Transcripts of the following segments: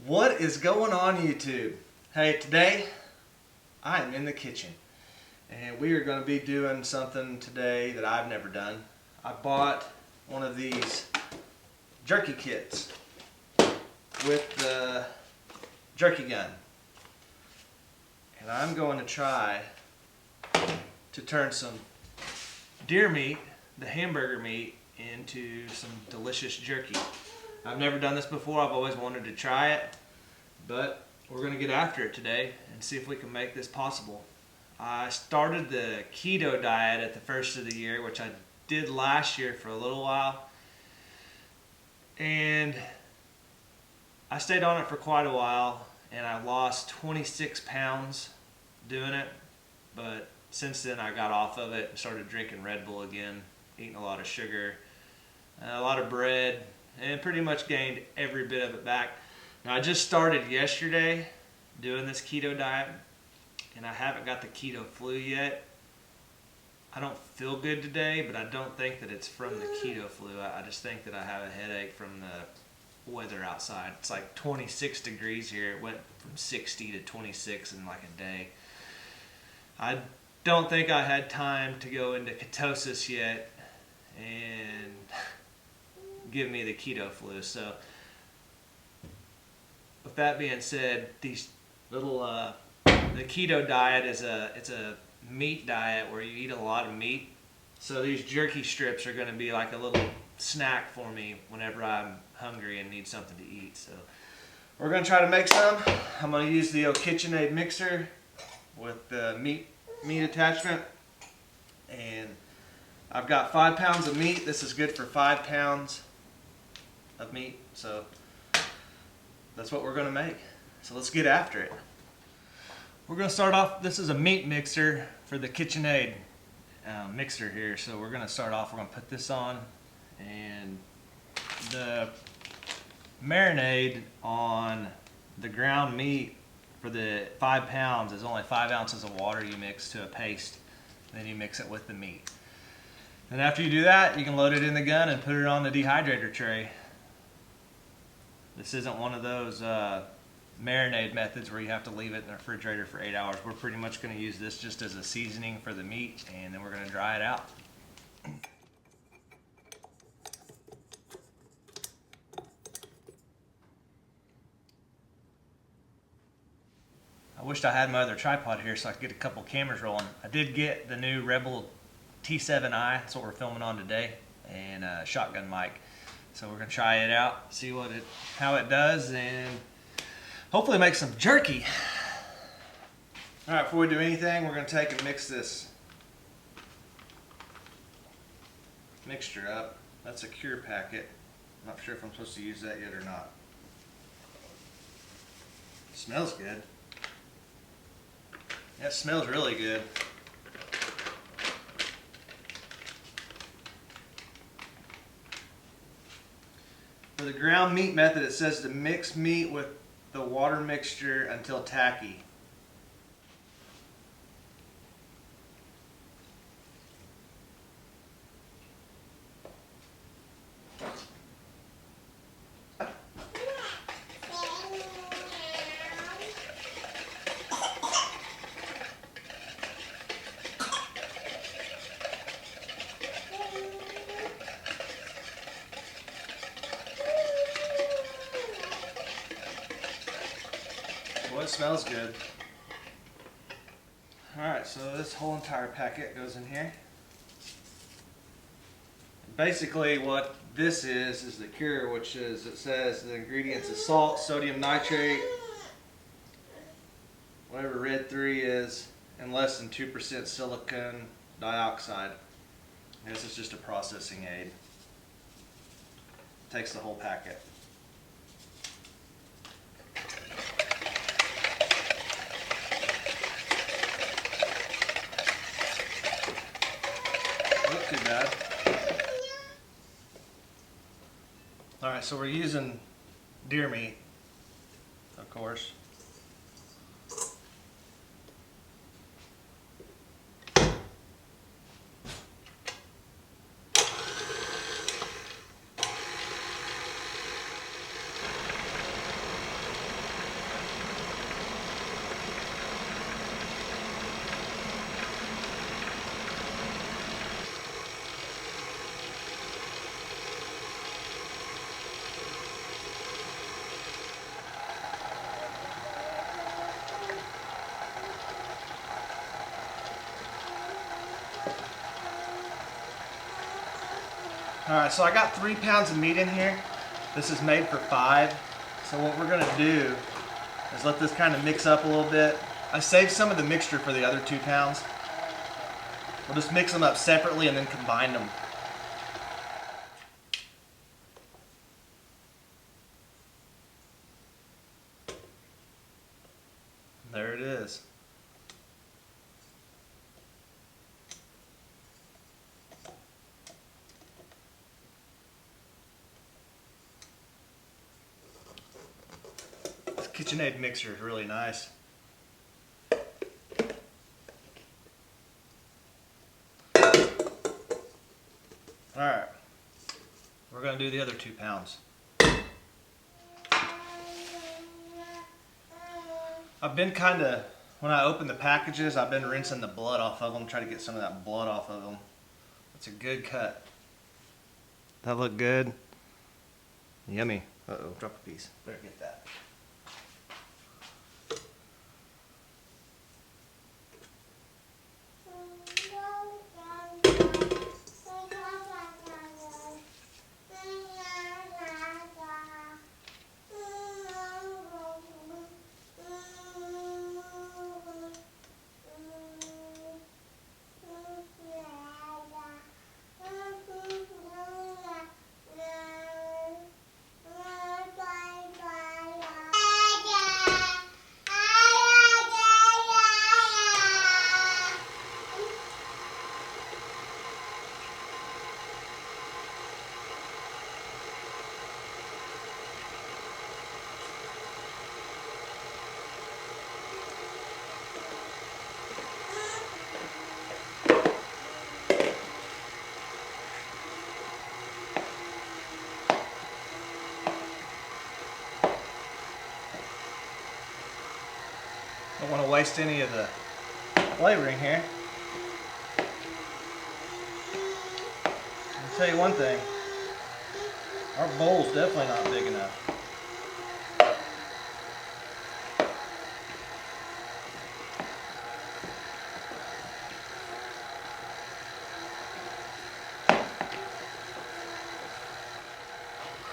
What is going on, YouTube? Hey, today I am in the kitchen and we are going to be doing something today that I've never done. I bought one of these jerky kits with the jerky gun, and I'm going to try to turn some deer meat, the hamburger meat, into some delicious jerky. I've never done this before. I've always wanted to try it, but we're going to get after it today and see if we can make this possible. I started the keto diet at the first of the year, which I did last year for a little while, and I stayed on it for quite a while, and I lost 26 pounds doing it. But since then I got off of it and started drinking Red Bull again, eating a lot of sugar, a lot of bread, and pretty much gained every bit of it back. Now, I just started yesterday doing this keto diet, and I haven't got the keto flu yet. I don't feel good today, but I don't think that it's from the keto flu. I just think that I have a headache from the weather outside. It's like 26 degrees here. It went from 60 to 26 in like a day. I don't think I had time to go into ketosis yet and give me the keto flu. So with that being said, these little the keto diet is it's a meat diet where you eat a lot of meat. So these jerky strips are going to be like a little snack for me whenever I'm hungry and need something to eat. So we're going to try to make some. I'm going to use the old KitchenAid mixer with the meat attachment, and I've got 5 pounds of meat. This is good for 5 pounds of meat, so that's what we're going to make. So let's get after it. We're going to start off. This is a meat mixer for the KitchenAid mixer here. So we're going to start off. We're going to put this on, and the marinade on the ground meat for the 5 pounds is only 5 ounces of water you mix to a paste. Then you mix it with the meat. And after you do that, you can load it in the gun and put it on the dehydrator tray. This isn't one of those marinade methods where you have to leave it in the refrigerator for 8 hours. We're pretty much going to use this just as a seasoning for the meat, and then we're going to dry it out. I wished I had my other tripod here so I could get a couple cameras rolling. I did get the new Rebel T7i, that's what we're filming on today, and a shotgun mic. So we're going to try it out, see how it does, and hopefully make some jerky. Alright, before we do anything, we're going to take and mix this mixture up. That's a cure packet. I'm not sure if I'm supposed to use that yet or not. It smells good. That smells really good. For the ground meat method, it says to mix meat with the water mixture until tacky. Well, it smells good. Alright, so this whole entire packet goes in here. Basically what this is the cure, which is, it says the ingredients is salt, sodium nitrate, whatever red 3 is, and less than 2% silicon dioxide. And this is just a processing aid. It takes the whole packet. Not too bad. Alright, so we're using deer meat, of course. Alright, so I got 3 pounds of meat in here. This is made for 5. So what we're going to do is let this kind of mix up a little bit. I saved some of the mixture for the other 2 pounds. We'll just mix them up separately and then combine them. There it is. This KitchenAid mixer is really nice. Alright, we're going to do the other 2 pounds. I've been kind of, when I open the packages, I've been rinsing the blood off of them, try to get some of that blood off of them. It's a good cut. That look good? Yummy. Uh-oh, drop a piece. Better get that. Don't want to waste any of the flavoring here. I'll tell you one thing, our bowl's definitely not big enough.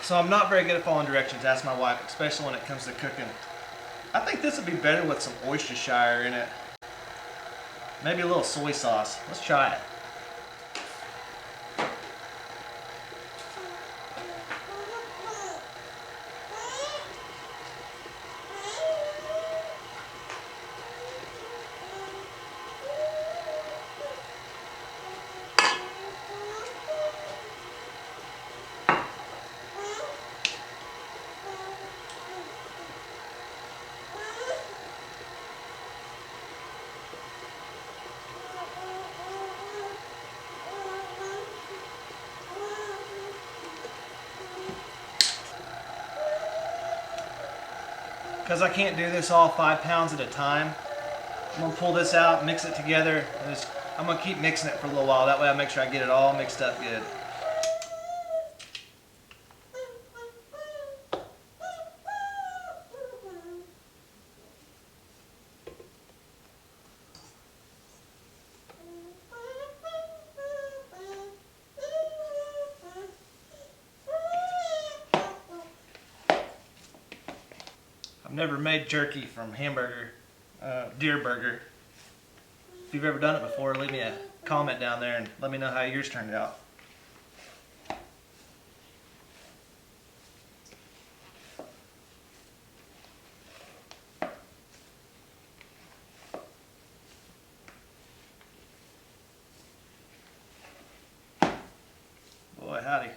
So I'm not very good at following directions, ask my wife, especially when it comes to cooking. I think this would be better with some Worcestershire in it. Maybe a little soy sauce. Let's try it. Because I can't do this all 5 pounds at a time, I'm going to pull this out, mix it together, and I'm going to keep mixing it for a little while. That way I make sure I get it all mixed up good. I've never made jerky from deer burger. If you've ever done it before, leave me a comment down there and let me know how yours turned out. Boy, howdy.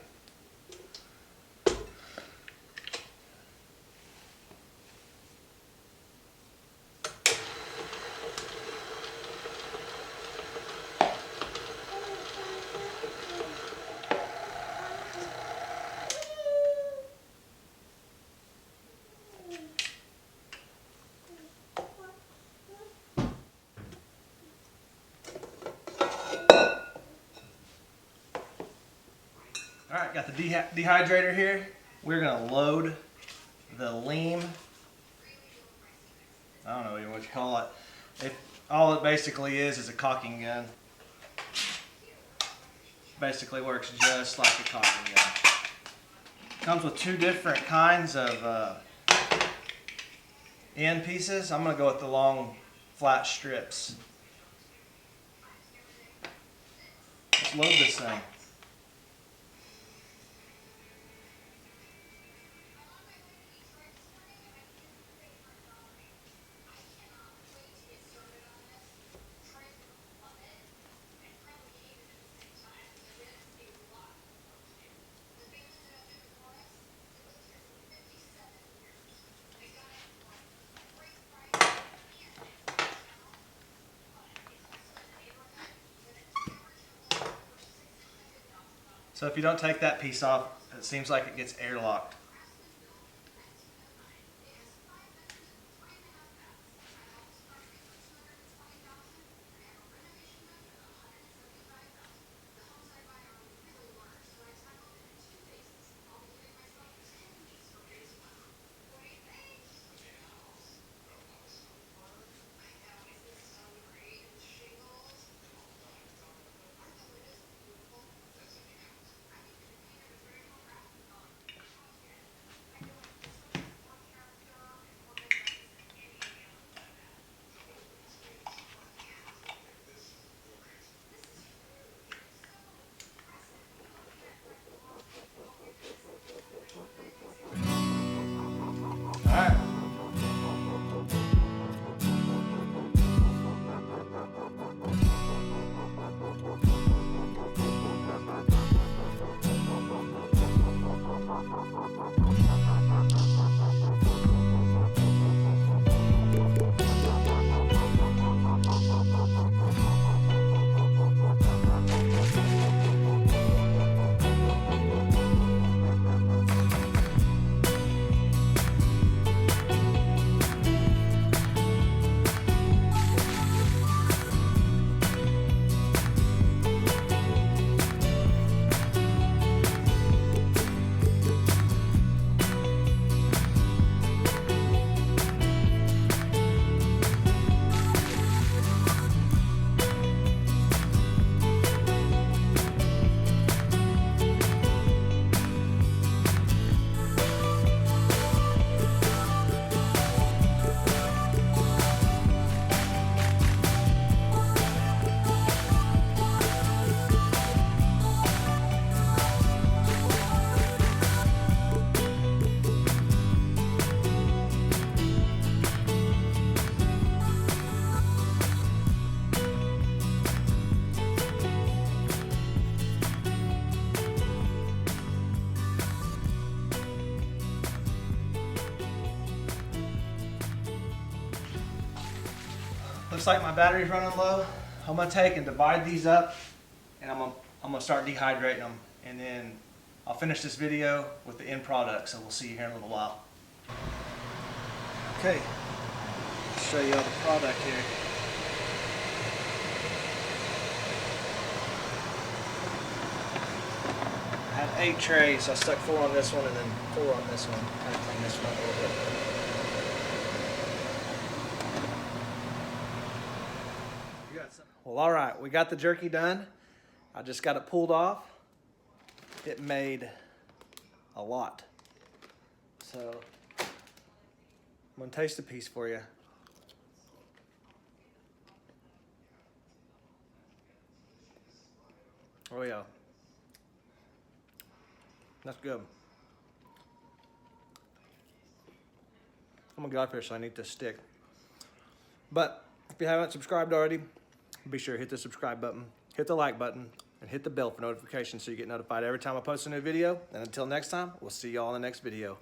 Alright, got the dehydrator here. We're going to load the LEM, I don't know even what you call it. All it basically is a caulking gun. basically works just like a caulking gun. Comes with two different kinds of end pieces. I'm going to go with the long flat strips. Let's load this thing. So if you don't take that piece off, it seems like it gets airlocked. Alright. Looks like my battery's running low. I'm gonna take and divide these up, and I'm gonna start dehydrating them, and then I'll finish this video with the end product. So we'll see you here in a little while. Okay, I'll show you all the product here. I had 8 trays, so I stuck 4 on this one and then 4 on this one. Kind of clean this one a little bit. Well, all right, we got the jerky done. I just got it pulled off. It made a lot. So I'm gonna taste a piece for you. Oh yeah, that's good. I'm gonna get off here, so I need this stick. But if you haven't subscribed already, be sure to hit the subscribe button, hit the like button, and hit the bell for notifications so you get notified every time I post a new video. And until next time, we'll see y'all in the next video.